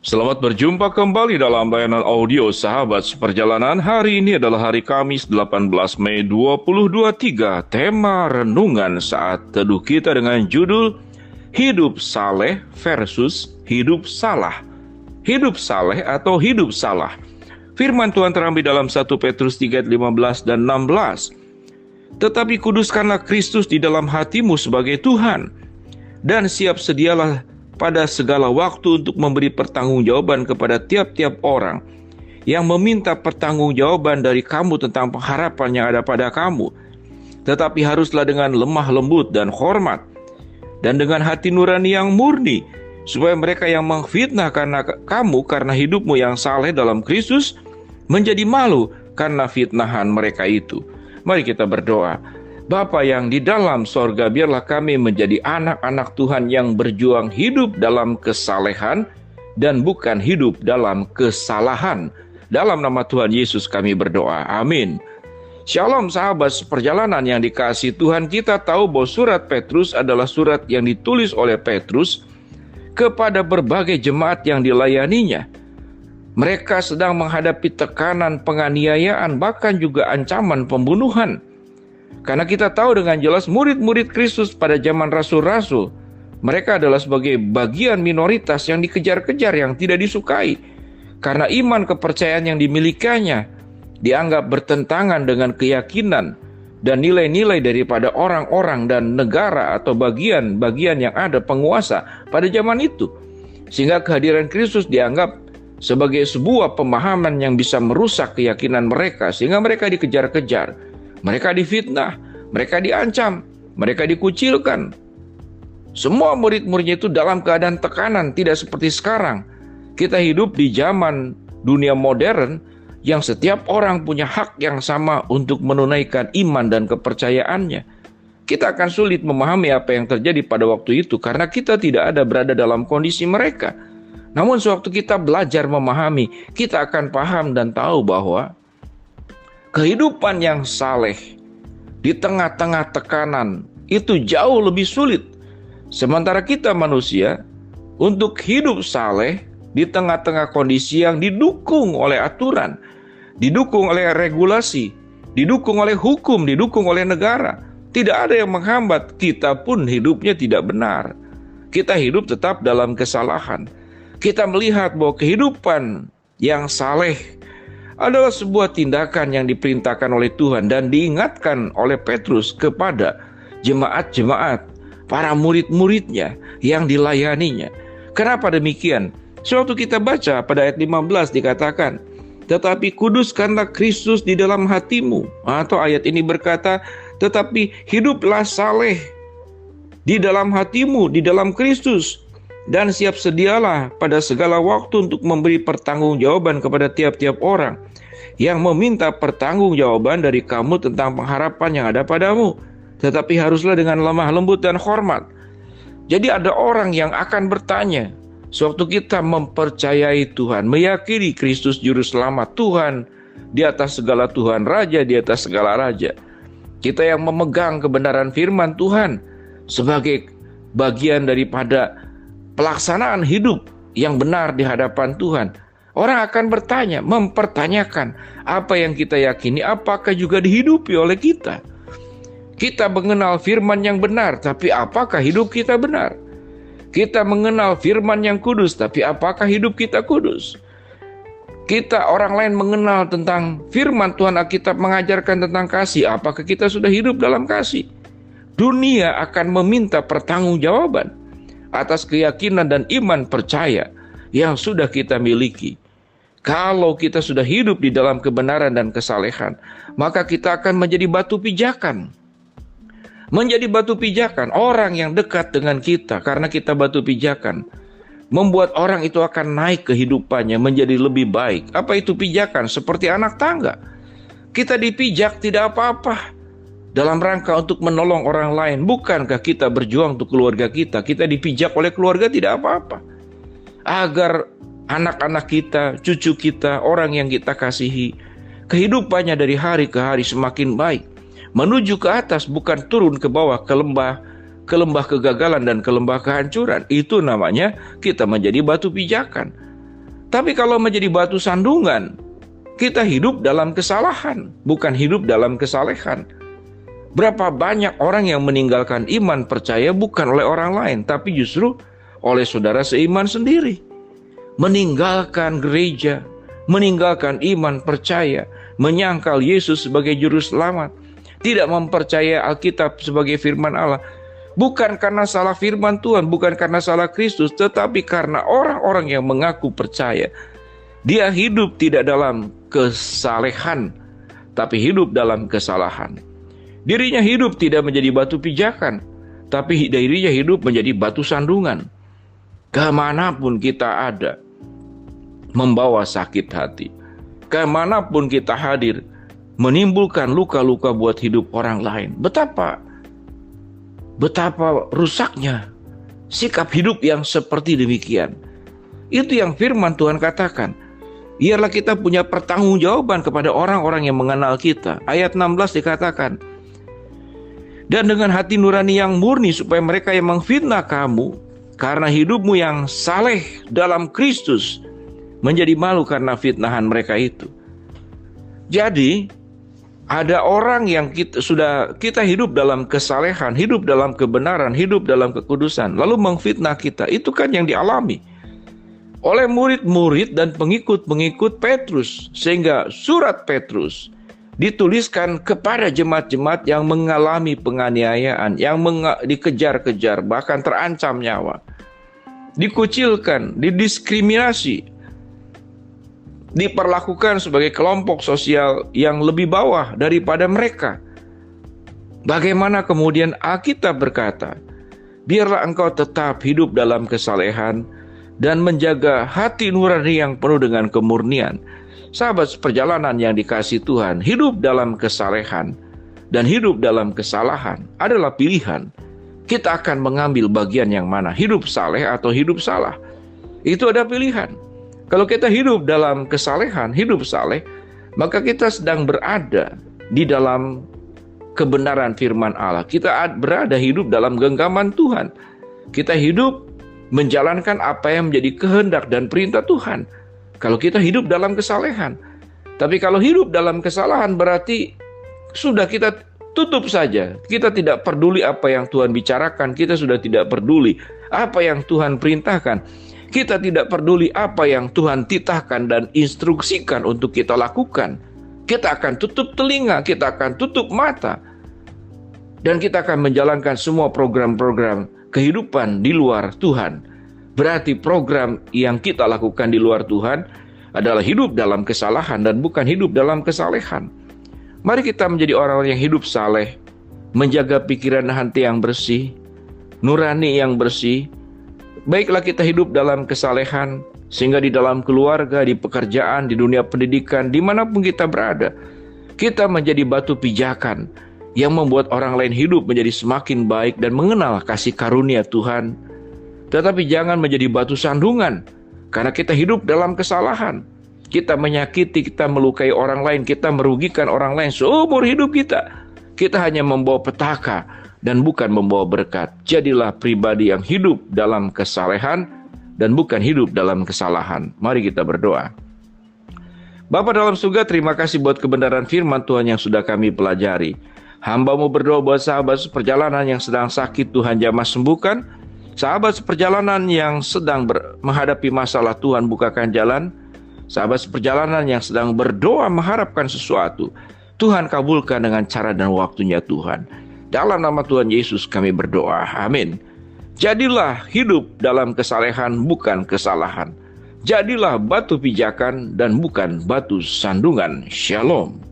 Selamat berjumpa kembali dalam layanan audio Sahabat Seperjalanan. Hari ini adalah hari Kamis 18 Mei 2023. Tema renungan saat teduh kita dengan judul Hidup Saleh versus Hidup Salah. Hidup saleh atau hidup salah. Firman Tuhan terambil dalam 1 Petrus 3 ayat 15 dan 16. Tetapi kuduskanlah Kristus di dalam hatimu sebagai Tuhan, dan siap sedialah pada segala waktu untuk memberi pertanggungjawaban kepada tiap-tiap orang yang meminta pertanggungjawaban dari kamu tentang pengharapan yang ada pada kamu. Tetapi haruslah dengan lemah lembut dan hormat, dan dengan hati nurani yang murni, supaya mereka yang menfitnah karena kamu karena hidupmu yang saleh dalam Kristus menjadi malu karena fitnahan mereka itu. Mari kita berdoa. Bapa yang di dalam sorga, biarlah kami menjadi anak-anak Tuhan yang berjuang hidup dalam kesalehan dan bukan hidup dalam kesalahan. Dalam nama Tuhan Yesus kami berdoa. Amin. Shalom sahabat seperjalanan yang dikasihi Tuhan. Kita tahu bahwa surat Petrus adalah surat yang ditulis oleh Petrus kepada berbagai jemaat yang dilayaninya. Mereka sedang menghadapi tekanan penganiayaan, bahkan juga ancaman pembunuhan. Karena kita tahu dengan jelas murid-murid Kristus pada zaman rasul-rasul, mereka adalah sebagai bagian minoritas yang dikejar-kejar, yang tidak disukai. Karena iman kepercayaan yang dimilikinya dianggap bertentangan dengan keyakinan dan nilai-nilai daripada orang-orang dan negara atau bagian-bagian yang ada penguasa pada zaman itu. Sehingga kehadiran Kristus dianggap sebagai sebuah pemahaman yang bisa merusak keyakinan mereka, sehingga mereka dikejar-kejar. Mereka difitnah, mereka diancam, mereka dikucilkan. Semua murid-muridnya itu dalam keadaan tekanan, tidak seperti sekarang. Kita hidup di zaman dunia modern yang setiap orang punya hak yang sama untuk menunaikan iman dan kepercayaannya. Kita akan sulit memahami apa yang terjadi pada waktu itu karena kita tidak ada berada dalam kondisi mereka. Namun sewaktu kita belajar memahami, kita akan paham dan tahu bahwa kehidupan yang saleh di tengah-tengah tekanan itu jauh lebih sulit. Sementara kita manusia untuk hidup saleh di tengah-tengah kondisi yang didukung oleh aturan, didukung oleh regulasi, didukung oleh hukum, didukung oleh negara. Tidak ada yang menghambat, kita pun hidupnya tidak benar. Kita hidup tetap dalam kesalahan. Kita melihat bahwa kehidupan yang saleh adalah sebuah tindakan yang diperintahkan oleh Tuhan dan diingatkan oleh Petrus kepada jemaat-jemaat, para murid-muridnya yang dilayaninya. Kenapa demikian? Sewaktu kita baca pada ayat 15 dikatakan, tetapi kuduskanlah Kristus di dalam hatimu. Atau ayat ini berkata, tetapi hiduplah saleh di dalam hatimu, di dalam Kristus. Dan siap sedialah pada segala waktu untuk memberi pertanggungjawaban kepada tiap-tiap orang yang meminta pertanggungjawaban dari kamu tentang pengharapan yang ada padamu. Tetapi haruslah dengan lemah lembut dan hormat. Jadi ada orang yang akan bertanya, sewaktu kita mempercayai Tuhan, meyakini Kristus Juru Selamat, Tuhan di atas segala Tuhan, Raja di atas segala Raja. Kita yang memegang kebenaran firman Tuhan sebagai bagian daripada pelaksanaan hidup yang benar di hadapan Tuhan. Orang akan bertanya, mempertanyakan apa yang kita yakini, apakah juga dihidupi oleh kita. Kita mengenal firman yang benar, tapi apakah hidup kita benar? Kita mengenal firman yang kudus, tapi apakah hidup kita kudus? Kita orang lain mengenal tentang firman Tuhan, Alkitab mengajarkan tentang kasih, apakah kita sudah hidup dalam kasih? Dunia akan meminta pertanggungjawaban atas keyakinan dan iman percaya yang sudah kita miliki. Kalau kita sudah hidup di dalam kebenaran dan kesalehan, maka kita akan menjadi batu pijakan. Menjadi batu pijakan orang yang dekat dengan kita, karena kita batu pijakan. Membuat orang itu akan naik kehidupannya menjadi lebih baik. Apa itu pijakan? Seperti anak tangga. Kita dipijak tidak apa-apa dalam rangka untuk menolong orang lain. Bukankah kita berjuang untuk keluarga kita? Kita dipijak oleh keluarga tidak apa-apa. Agar anak-anak kita, cucu kita, orang yang kita kasihi, kehidupannya dari hari ke hari semakin baik. Menuju ke atas, bukan turun ke bawah, ke lembah kegagalan dan ke lembah kehancuran. Itu namanya kita menjadi batu pijakan. Tapi kalau menjadi batu sandungan, kita hidup dalam kesalahan, bukan hidup dalam kesalehan. Berapa banyak orang yang meninggalkan iman percaya bukan oleh orang lain, tapi justru oleh saudara seiman sendiri. Meninggalkan gereja, meninggalkan iman percaya, menyangkal Yesus sebagai juru selamat, tidak mempercayai Alkitab sebagai firman Allah. Bukan karena salah firman Tuhan, bukan karena salah Kristus, tetapi karena orang-orang yang mengaku percaya. Dia hidup tidak dalam kesalehan, tapi hidup dalam kesalahan. Dirinya hidup tidak menjadi batu pijakan, tapi dirinya hidup menjadi batu sandungan. Kemanapun kita ada, membawa sakit hati. Kemanapun kita hadir, menimbulkan luka-luka buat hidup orang lain. Betapa rusaknya sikap hidup yang seperti demikian. Itu yang firman Tuhan katakan. Biarlah kita punya pertanggungjawaban kepada orang-orang yang mengenal kita. Ayat 16 dikatakan, dan dengan hati nurani yang murni, supaya mereka yang menfitnah kamu karena hidupmu yang saleh dalam Kristus menjadi malu karena fitnahan mereka itu. Jadi ada orang yang kita hidup dalam kesalehan, hidup dalam kebenaran, hidup dalam kekudusan, lalu mengfitnah kita. Itu kan yang dialami oleh murid-murid dan pengikut-pengikut Petrus. Sehingga surat Petrus dituliskan kepada jemaat-jemaat yang mengalami penganiayaan, yang dikejar-kejar, bahkan terancam nyawa, dikucilkan, didiskriminasi, diperlakukan sebagai kelompok sosial yang lebih bawah daripada mereka. Bagaimana kemudian Alkitab berkata, biarlah engkau tetap hidup dalam kesalehan dan menjaga hati nurani yang penuh dengan kemurnian. Sahabat seperjalanan yang dikasihi Tuhan, hidup dalam kesalehan dan hidup dalam kesalahan adalah pilihan. Kita akan mengambil bagian yang mana, hidup saleh atau hidup salah. Itu ada pilihan. Kalau kita hidup dalam kesalehan, hidup saleh, maka kita sedang berada di dalam kebenaran firman Allah. Kita berada hidup dalam genggaman Tuhan. Kita hidup menjalankan apa yang menjadi kehendak dan perintah Tuhan. Kalau kita hidup dalam kesalehan. Tapi kalau hidup dalam kesalahan berarti sudah kita tutup saja. Kita tidak peduli apa yang Tuhan bicarakan. Kita sudah tidak peduli apa yang Tuhan perintahkan. Kita tidak peduli apa yang Tuhan titahkan dan instruksikan untuk kita lakukan. Kita akan tutup telinga, kita akan tutup mata. Dan kita akan menjalankan semua program-program kehidupan di luar Tuhan. Berarti program yang kita lakukan di luar Tuhan adalah hidup dalam kesalahan dan bukan hidup dalam kesalehan. Mari kita menjadi orang-orang yang hidup saleh, menjaga pikiran dan hati yang bersih, nurani yang bersih. Baiklah kita hidup dalam kesalehan, sehingga di dalam keluarga, di pekerjaan, di dunia pendidikan, dimanapun kita berada, kita menjadi batu pijakan yang membuat orang lain hidup menjadi semakin baik dan mengenal kasih karunia Tuhan. Tetapi jangan menjadi batu sandungan, karena kita hidup dalam kesalahan. Kita menyakiti, kita melukai orang lain, kita merugikan orang lain seumur hidup kita. Kita hanya membawa petaka dan bukan membawa berkat. Jadilah pribadi yang hidup dalam kesalehan dan bukan hidup dalam kesalahan. Mari kita berdoa. Bapa dalam surga, terima kasih buat kebenaran firman Tuhan yang sudah kami pelajari. Hamba-Mu berdoa buat sahabat seperjalanan yang sedang sakit, Tuhan jamah sembuhkan. Sahabat seperjalanan yang sedang menghadapi masalah, Tuhan bukakan jalan. Sahabat seperjalanan yang sedang berdoa mengharapkan sesuatu, Tuhan kabulkan dengan cara dan waktunya Tuhan. Dalam nama Tuhan Yesus kami berdoa, amin. Jadilah hidup dalam kesalehan bukan kesalahan. Jadilah batu pijakan dan bukan batu sandungan. Shalom.